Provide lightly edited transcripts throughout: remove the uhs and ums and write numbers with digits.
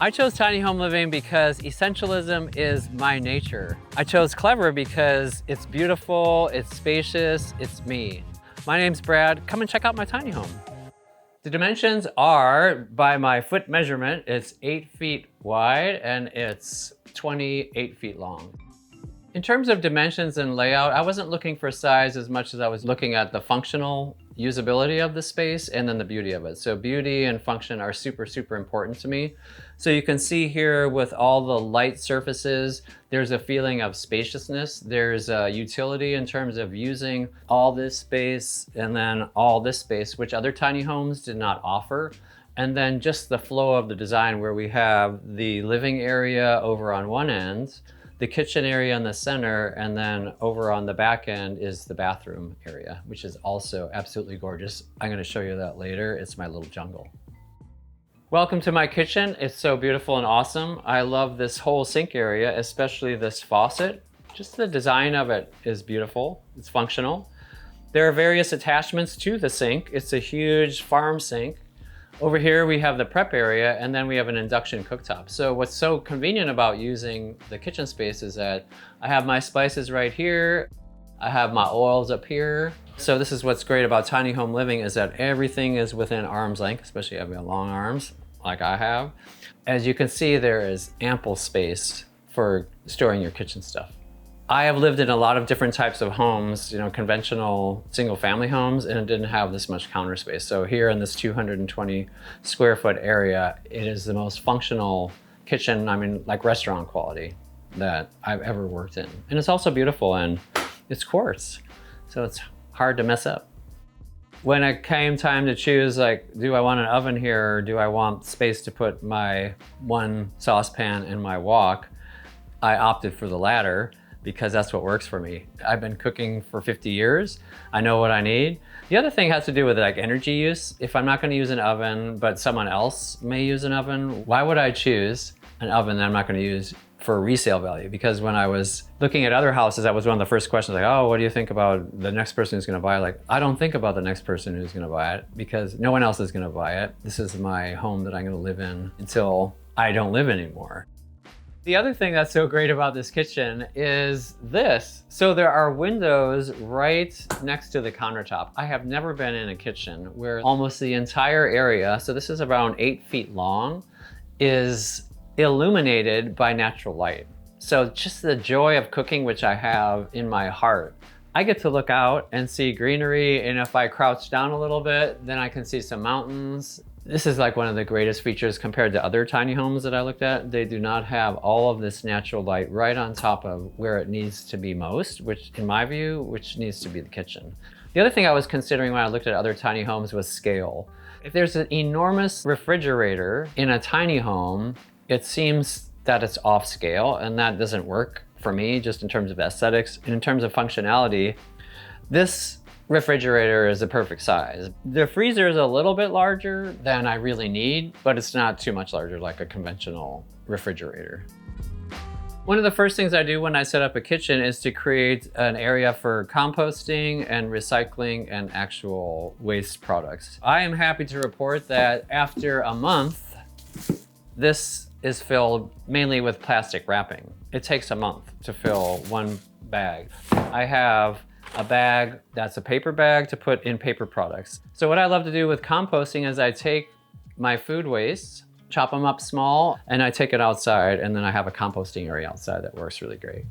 I chose tiny home living because essentialism is my nature. I chose clever because it's beautiful, it's spacious, it's me. My name's Brad. Come and check out my tiny home. The dimensions are, by my foot measurement, it's 8 feet wide and it's 28 feet long. In terms of dimensions and layout, I wasn't looking for size as much as I was looking at the functional usability of the space and then the beauty of it. So beauty and function are super, super important to me. So you can see here with all the light surfaces, there's a feeling of spaciousness. There's a utility in terms of using all this space and then all this space, which other tiny homes did not offer. And then just the flow of the design where we have the living area over on one end, the kitchen area in the center, and then over on the back end is the bathroom area, which is also absolutely gorgeous. I'm gonna show you that later. It's my little jungle. Welcome to my kitchen. It's so beautiful and awesome. I love this whole sink area, especially this faucet. Just the design of it is beautiful. It's functional. There are various attachments to the sink. It's a huge farm sink. Over here we have the prep area, and then we have an induction cooktop. So what's so convenient about using the kitchen space is that I have my spices right here. I have my oils up here. So this is what's great about tiny home living, is that everything is within arm's length, especially if you have long arms like I have. As you can see, there is ample space for storing your kitchen stuff. I have lived in a lot of different types of homes, conventional single family homes, and it didn't have this much counter space. So here in this 220 square foot area, it is the most functional kitchen, like restaurant quality, that I've ever worked in. And it's also beautiful, and it's quartz, so it's hard to mess up. When it came time to choose, do I want an oven here, or do I want space to put my one saucepan and my wok, I opted for the latter, because that's what works for me. I've been cooking for 50 years. I know what I need. The other thing has to do with energy use. If I'm not gonna use an oven, but someone else may use an oven, why would I choose an oven that I'm not gonna use for resale value? Because when I was looking at other houses, that was one of the first questions, oh, what do you think about the next person who's gonna buy it? I don't think about the next person who's gonna buy it, because no one else is gonna buy it. This is my home that I'm gonna live in until I don't live anymore. The other thing that's so great about this kitchen is this. So there are windows right next to the countertop. I have never been in a kitchen where almost the entire area, so this is around 8 feet long, is illuminated by natural light. So just the joy of cooking, which I have in my heart. I get to look out and see greenery, and if I crouch down a little bit, then I can see some mountains. This is one of the greatest features compared to other tiny homes that I looked at. They do not have all of this natural light right on top of where it needs to be most, which in my view, which needs to be the kitchen. The other thing I was considering when I looked at other tiny homes was scale. If there's an enormous refrigerator in a tiny home, it seems that it's off scale, and that doesn't work for me just in terms of aesthetics. And in terms of functionality, this refrigerator is the perfect size. The freezer is a little bit larger than I really need, but it's not too much larger like a conventional refrigerator. One of the first things I do when I set up a kitchen is to create an area for composting and recycling and actual waste products. I am happy to report that after a month, this is filled mainly with plastic wrapping. It takes a month to fill one bag. I have a bag that's a paper bag to put in paper products. So what I love to do with composting is I take my food waste, chop them up small, and I take it outside, and then I have a composting area outside that works really great.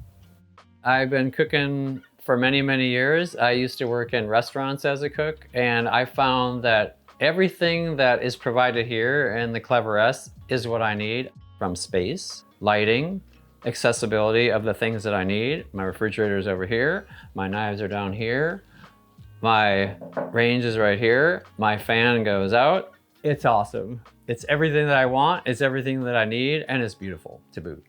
I've been cooking for many, many years. I used to work in restaurants as a cook, and I found that everything that is provided here in the Clever S is what I need, from space, lighting, accessibility of the things that I need. My refrigerator is over here. My knives are down here. My range is right here. My fan goes out. It's awesome. It's everything that I want. It's everything that I need, and it's beautiful to boot.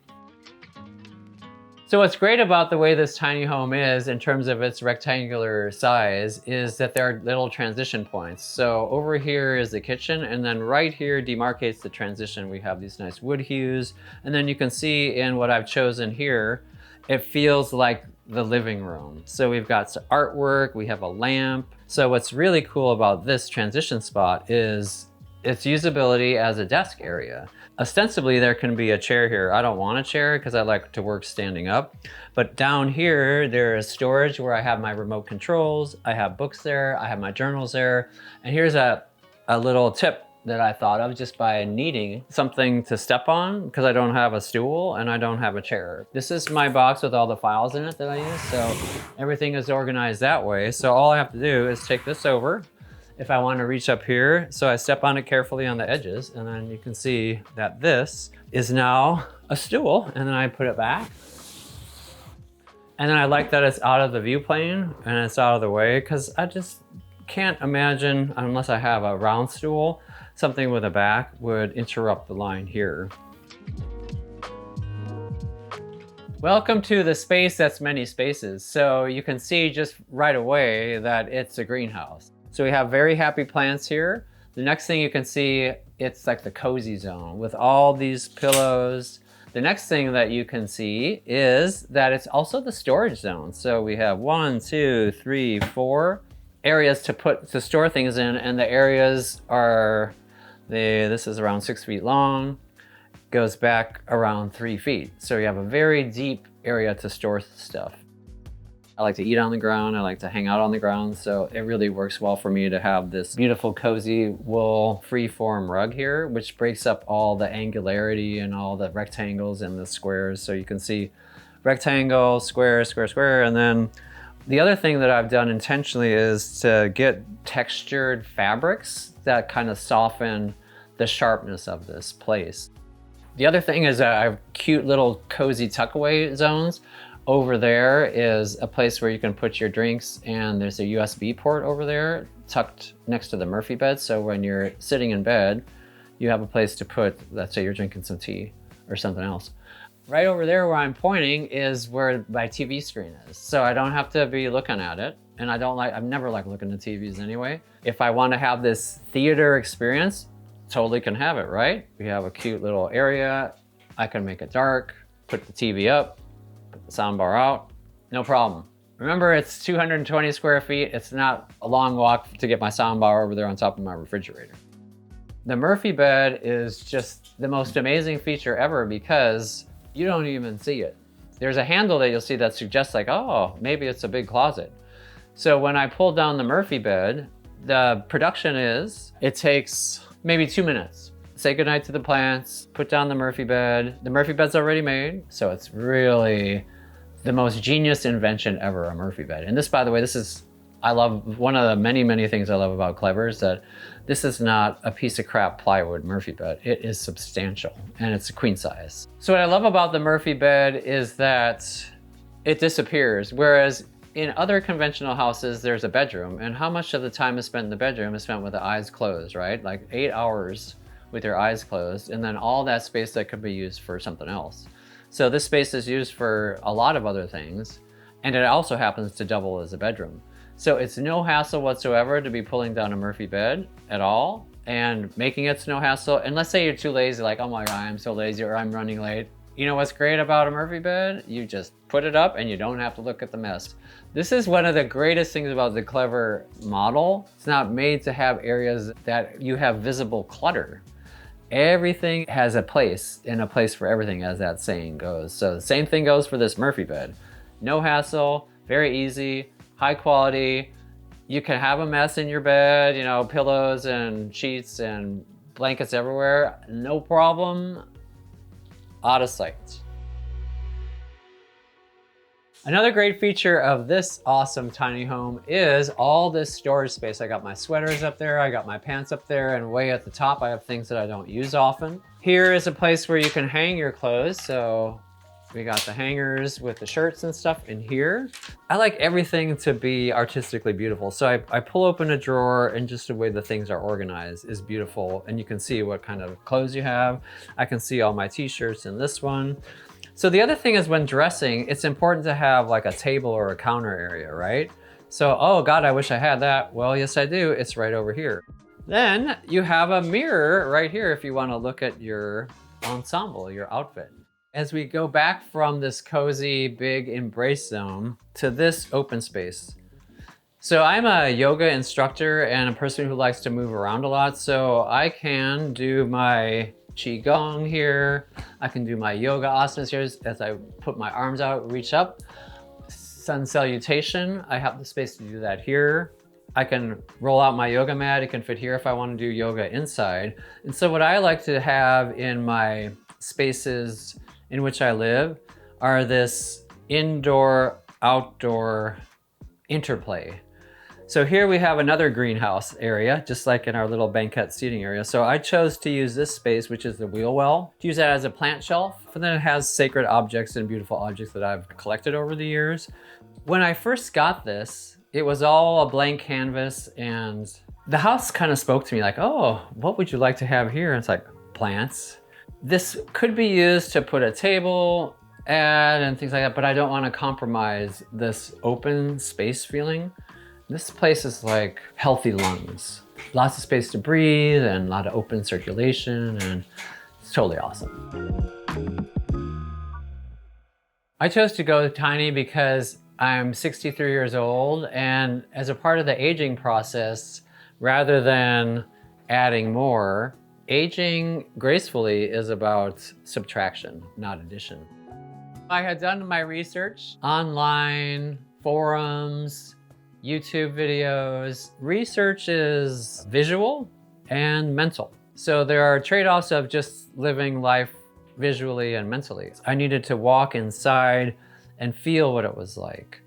So what's great about the way this tiny home is in terms of its rectangular size is that there are little transition points. So over here is the kitchen, and then right here demarcates the transition. We have these nice wood hues, and then you can see in what I've chosen here, it feels like the living room. So we've got some artwork, we have a lamp. So what's really cool about this transition spot is its usability as a desk area. Ostensibly, there can be a chair here. I don't want a chair because I like to work standing up. But down here, there is storage where I have my remote controls. I have books there. I have my journals there. And here's a little tip that I thought of just by needing something to step on because I don't have a stool and I don't have a chair. This is my box with all the files in it that I use. So everything is organized that way. So all I have to do is take this over if I want to reach up here. So I step on it carefully on the edges, and then you can see that this is now a stool, and then I put it back. And then I like that it's out of the view plane and it's out of the way, because I just can't imagine, unless I have a round stool, something with a back would interrupt the line here. Welcome to the space that's many spaces. So you can see just right away that it's a greenhouse. So we have very happy plants here. The next thing you can see, it's like the cozy zone with all these pillows. The next thing that you can see is that it's also the storage zone. So we have 1, 2, 3, 4 areas to store things in, and the areas are, this is around 6 feet long, goes back around 3 feet. So you have a very deep area to store stuff. I like to eat on the ground. I like to hang out on the ground. So it really works well for me to have this beautiful, cozy wool freeform rug here, which breaks up all the angularity and all the rectangles and the squares. So you can see rectangle, square, square, square. And then the other thing that I've done intentionally is to get textured fabrics that kind of soften the sharpness of this place. The other thing is that I have cute little cozy tuckaway zones. Over there is a place where you can put your drinks, and there's a USB port over there tucked next to the Murphy bed. So when you're sitting in bed, you have a place to put, let's say you're drinking some tea or something else. Right over there where I'm pointing is where my TV screen is. So I don't have to be looking at it. And I've never liked looking at TVs anyway. If I want to have this theater experience, totally can have it, right? We have a cute little area. I can make it dark, put the TV up, put the soundbar out, no problem. Remember, it's 220 square feet. It's not a long walk to get my soundbar over there on top of my refrigerator. The Murphy bed is just the most amazing feature ever because you don't even see it. There's a handle that you'll see that suggests like, oh, maybe it's a big closet. So when I pull down the Murphy bed, the production is, it takes maybe 2 minutes. Say goodnight to the plants, put down the Murphy bed. The Murphy bed's already made, so it's really the most genius invention ever, a Murphy bed. And this, by the way, I love, one of the many, many things I love about Clever is that this is not a piece of crap plywood Murphy bed. It is substantial, and it's a queen size. So what I love about the Murphy bed is that it disappears, whereas in other conventional houses, there's a bedroom, and how much of the time is spent in the bedroom is spent with the eyes closed, right? Like 8 hours with your eyes closed, and then all that space that could be used for something else. So this space is used for a lot of other things, and it also happens to double as a bedroom. So it's no hassle whatsoever to be pulling down a Murphy bed at all, and making it's no hassle. And let's say you're too lazy, like, oh my God, I'm so lazy, or I'm running late. You know what's great about a Murphy bed? You just put it up and you don't have to look at the mess. This is one of the greatest things about the Clever model. It's not made to have areas that you have visible clutter. Everything has a place, and a place for everything, as that saying goes. So the same thing goes for this Murphy bed. No hassle, very easy, high quality. You can have a mess in your bed, you know, pillows and sheets and blankets everywhere, no problem, out of sight. Another great feature of this awesome tiny home is all this storage space. I got my sweaters up there, I got my pants up there, and way at the top I have things that I don't use often. Here is a place where you can hang your clothes. So we got the hangers with the shirts and stuff in here. I like everything to be artistically beautiful. So I pull open a drawer, and just the way the things are organized is beautiful. And you can see what kind of clothes you have. I can see all my t-shirts in this one. So the other thing is, when dressing, it's important to have like a table or a counter area, right? So, oh God, I wish I had that. Well, yes, I do. It's right over here. Then you have a mirror right here if you want to look at your ensemble, your outfit. As we go back from this cozy, big embrace zone to this open space, So I'm a yoga instructor and a person who likes to move around a lot. So I can do my Qigong here. I can do my yoga asanas here as I put my arms out, reach up. Sun salutation, I have the space to do that here. I can roll out my yoga mat. It can fit here if I want to do yoga inside. And so what I like to have in my spaces in which I live are this indoor-outdoor interplay. So here we have another greenhouse area, just like in our little banquette seating area. So I chose to use this space, which is the wheel well, to use that as a plant shelf. And then it has sacred objects and beautiful objects that I've collected over the years. When I first got this, it was all a blank canvas, and the house kind of spoke to me like, oh, what would you like to have here? And it's like, plants. This could be used to put a table and things like that, but I don't want to compromise this open space feeling. This place is like healthy lungs. Lots of space to breathe and a lot of open circulation, and it's totally awesome. I chose to go tiny because I'm 63 years old, and as a part of the aging process, rather than adding more, aging gracefully is about subtraction, not addition. I had done my research online, forums, YouTube videos. Research is visual and mental. So there are trade-offs of just living life visually and mentally. I needed to walk inside and feel what it was like.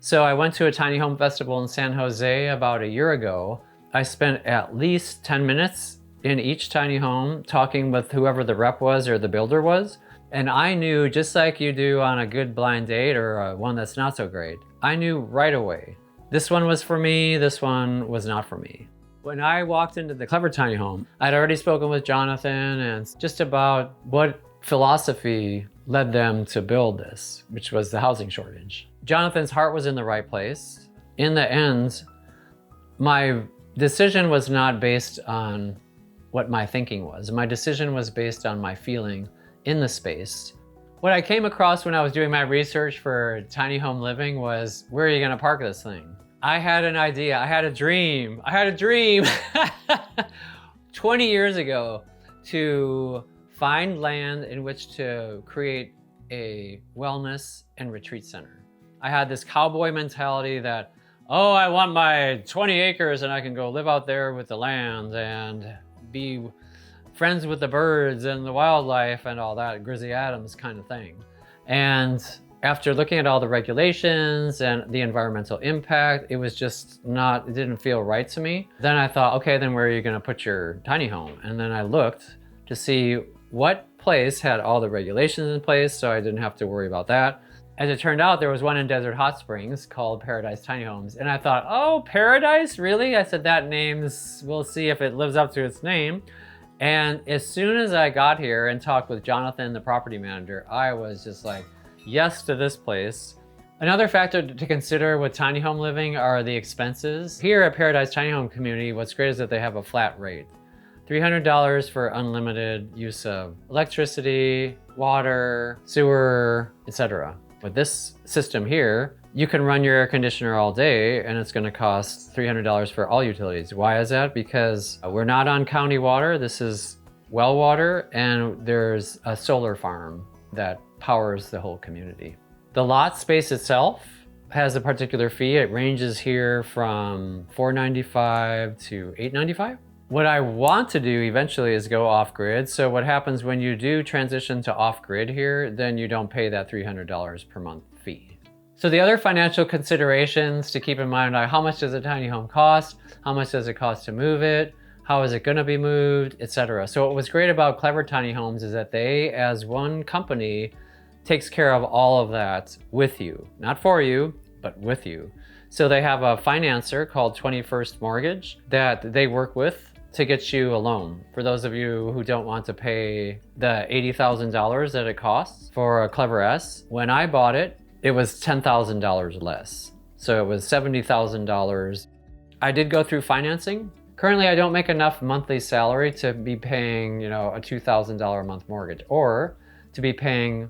So I went to a tiny home festival in San Jose about a year ago. I spent at least 10 minutes in each tiny home talking with whoever the rep was or the builder was. And I knew, just like you do on a good blind date or one that's not so great, I knew right away, this one was for me, this one was not for me. When I walked into the Clever Tiny Home, I'd already spoken with Jonathan and just about what philosophy led them to build this, which was the housing shortage. Jonathan's heart was in the right place. In the end, my decision was not based on what my thinking was. My decision was based on my feeling in the space. What I came across when I was doing my research for tiny home living was, where are you gonna park this thing? I had an idea, I had a dream 20 years ago to find land in which to create a wellness and retreat center. I had this cowboy mentality that, oh, I want my 20 acres and I can go live out there with the land and be friends with the birds and the wildlife and all that, Grizzly Adams kind of thing. And after looking at all the regulations and the environmental impact, it was just not, it didn't feel right to me. Then I thought, okay, then where are you gonna put your tiny home? And then I looked to see what place had all the regulations in place, so I didn't have to worry about that. As it turned out, there was one in Desert Hot Springs called Paradise Tiny Homes. And I thought, oh, Paradise, really? I said, that name's, we'll see if it lives up to its name. And as soon as I got here and talked with Jonathan, the property manager, I was just like, yes to this place. Another factor to consider with tiny home living are the expenses. Here at Paradise Tiny Home Community, what's great is that they have a flat rate. $300 for unlimited use of electricity, water, sewer, etc. With this system here, you can run your air conditioner all day and it's gonna cost $300 for all utilities. Why is that? Because we're not on county water, this is well water, and there's a solar farm that powers the whole community. The lot space itself has a particular fee. It ranges here from $495 to $895. What I want to do eventually is go off-grid. So what happens when you do transition to off-grid here, then you don't pay that $300 per month fee. So the other financial considerations to keep in mind are, how much does a tiny home cost? How much does it cost to move it? How is it gonna be moved, etc. So what was great about Clever Tiny Homes is that they, as one company, takes care of all of that with you. Not for you, but with you. So they have a financer called 21st Mortgage that they work with to get you a loan. For those of you who don't want to pay the $80,000 that it costs for a Clever S, when I bought it, it was $10,000 less. So it was $70,000. I did go through financing. Currently, I don't make enough monthly salary to be paying, a $2,000 a month mortgage, or to be paying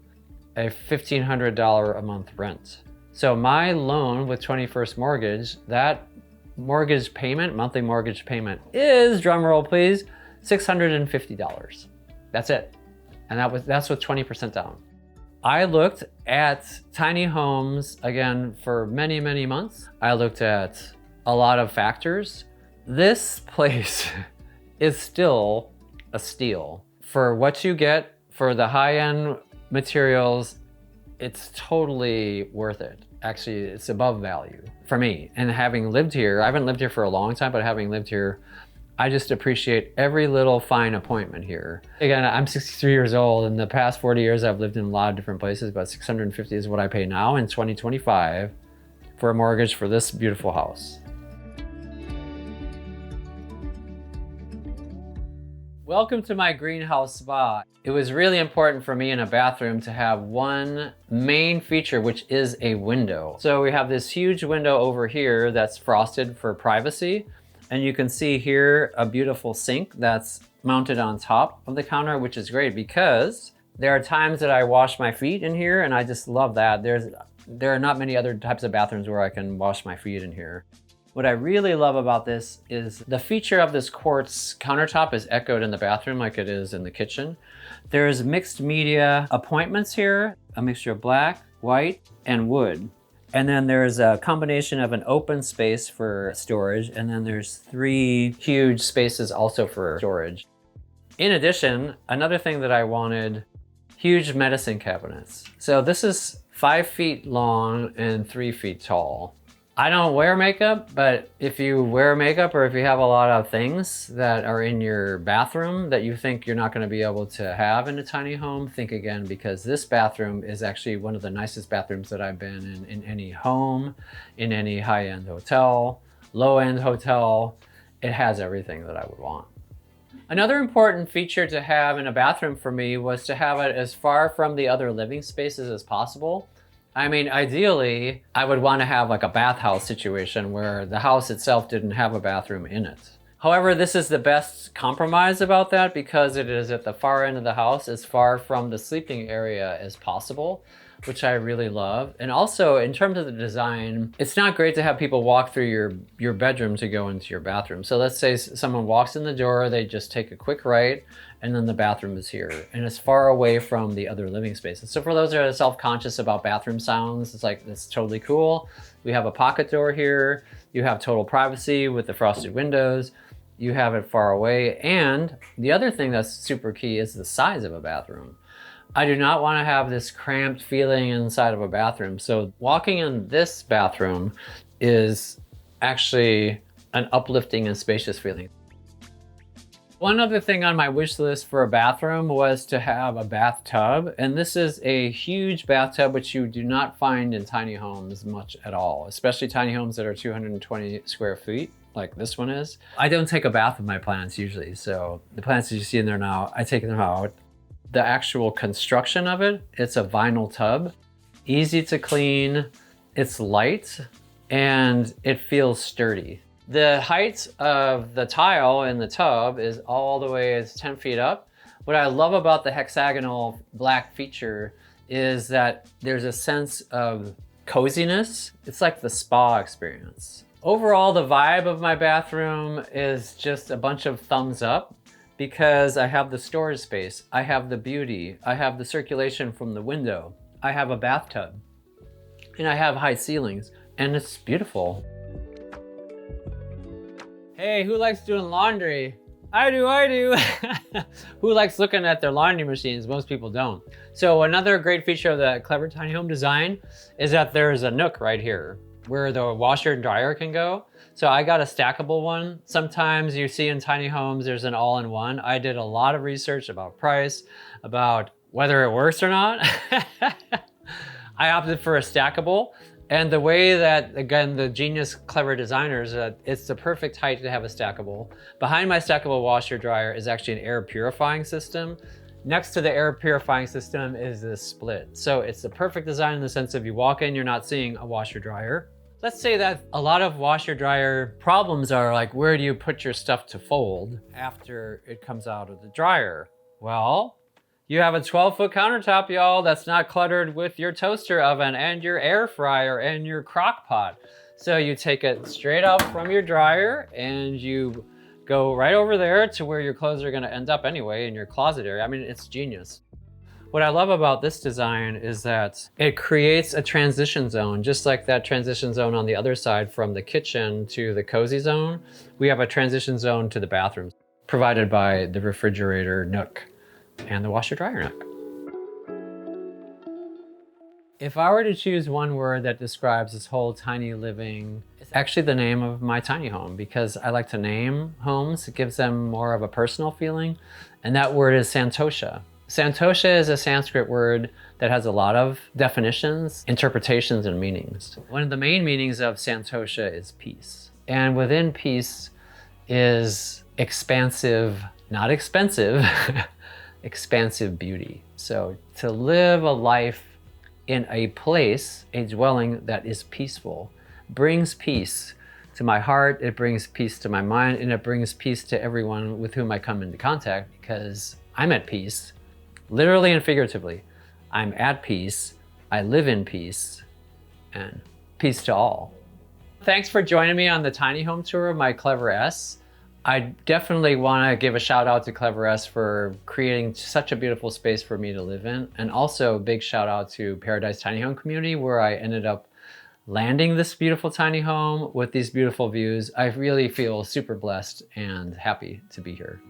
a $1,500 a month rent. So my loan with 21st Mortgage, that mortgage payment, monthly mortgage payment is, drumroll please, $650. That's it. And that's with 20% down. I looked at tiny homes again for many, many months. I looked at a lot of factors. This place is still a steal. For what you get, for the high-end materials, it's totally worth it. Actually, it's above value for me. And having lived here, I haven't lived here for a long time, but having lived here, I just appreciate every little fine appointment here. Again, I'm 63 years old. In the past 40 years, I've lived in a lot of different places, but $650 is what I pay now in 2025 for a mortgage for this beautiful house. Welcome to my greenhouse spa. It was really important for me in a bathroom to have one main feature, which is a window. So we have this huge window over here that's frosted for privacy. And you can see here a beautiful sink that's mounted on top of the counter, which is great because there are times that I wash my feet in here and I just love that. There are not many other types of bathrooms where I can wash my feet in here. What I really love about this is the feature of this quartz countertop is echoed in the bathroom like it is in the kitchen. There's mixed media appointments here, a mixture of black, white, and wood. And then there's a combination of an open space for storage, and then there's 3 huge spaces also for storage. In addition, another thing that I wanted, huge medicine cabinets. So this is 5 feet long and 3 feet tall. I don't wear makeup, but if you wear makeup or if you have a lot of things that are in your bathroom that you think you're not going to be able to have in a tiny home, think again, because this bathroom is actually one of the nicest bathrooms that I've been in any home, in any high-end hotel, low-end hotel. It has everything that I would want. Another important feature to have in a bathroom for me was to have it as far from the other living spaces as possible. I mean, ideally, I would want to have like a bathhouse situation where the house itself didn't have a bathroom in it. However, this is the best compromise about that because it is at the far end of the house, as far from the sleeping area as possible, which I really love. And also, in terms of the design, it's not great to have people walk through your bedroom to go into your bathroom. So let's say someone walks in the door, they just take a quick right, and then the bathroom is here. And it's far away from the other living spaces. So for those that are self-conscious about bathroom sounds, it's like, it's totally cool. We have a pocket door here. You have total privacy with the frosted windows. You have it far away. And the other thing that's super key is the size of a bathroom. I do not want to have this cramped feeling inside of a bathroom. So walking in this bathroom is actually an uplifting and spacious feeling. One other thing on my wish list for a bathroom was to have a bathtub. And this is a huge bathtub, which you do not find in tiny homes much at all, especially tiny homes that are 220 square feet, like this one is. I don't take a bath with my plants usually. So the plants that you see in there now, I take them out. The actual construction of it, it's a vinyl tub, easy to clean, it's light, and it feels sturdy. The height of the tile in the tub is all the way, it's 10 feet up. What I love about the hexagonal black feature is that there's a sense of coziness. It's like the spa experience. Overall, the vibe of my bathroom is just a bunch of thumbs up because I have the storage space, I have the beauty, I have the circulation from the window, I have a bathtub, and I have high ceilings, and it's beautiful. Hey, who likes doing laundry? I do. Who likes looking at their laundry machines? Most people don't. So another great feature of the clever tiny home design is that there's a nook right here where the washer and dryer can go. So I got a stackable one. Sometimes you see in tiny homes, there's an all-in-one. I did a lot of research about price, about whether it works or not. I opted for a stackable. And the way that, again, the genius, clever designers, it's the perfect height to have a stackable. Behind my stackable washer dryer is actually an air purifying system. Next to the air purifying system is this split. So it's the perfect design in the sense of you walk in, you're not seeing a washer dryer. Let's say that a lot of washer dryer problems are like, where do you put your stuff to fold after it comes out of the dryer? Well, you have a 12-foot countertop, y'all, that's not cluttered with your toaster oven and your air fryer and your crock pot. So you take it straight out from your dryer and you go right over there to where your clothes are gonna end up anyway, in your closet area. I mean, it's genius. What I love about this design is that it creates a transition zone, just like that transition zone on the other side from the kitchen to the cozy zone. We have a transition zone to the bathroom provided by the refrigerator Nook and the washer dryer Nook. If I were to choose one word that describes this whole tiny living, it's actually the name of my tiny home, because I like to name homes. It gives them more of a personal feeling. And that word is Santosha. Santosha is a Sanskrit word that has a lot of definitions, interpretations, and meanings. One of the main meanings of Santosha is peace. And within peace is expansive, not expensive, expansive beauty. So to live a life in a place, a dwelling that is peaceful, brings peace to my heart, it brings peace to my mind, and it brings peace to everyone with whom I come into contact, because I'm at peace, literally and figuratively. I'm at peace, I live in peace, and peace to all. Thanks for joining me on the tiny home tour of my Clever S. I definitely want to give a shout out to Clever S for creating such a beautiful space for me to live in. And also a big shout out to Paradise Tiny Home Community, where I ended up landing this beautiful tiny home with these beautiful views. I really feel super blessed and happy to be here.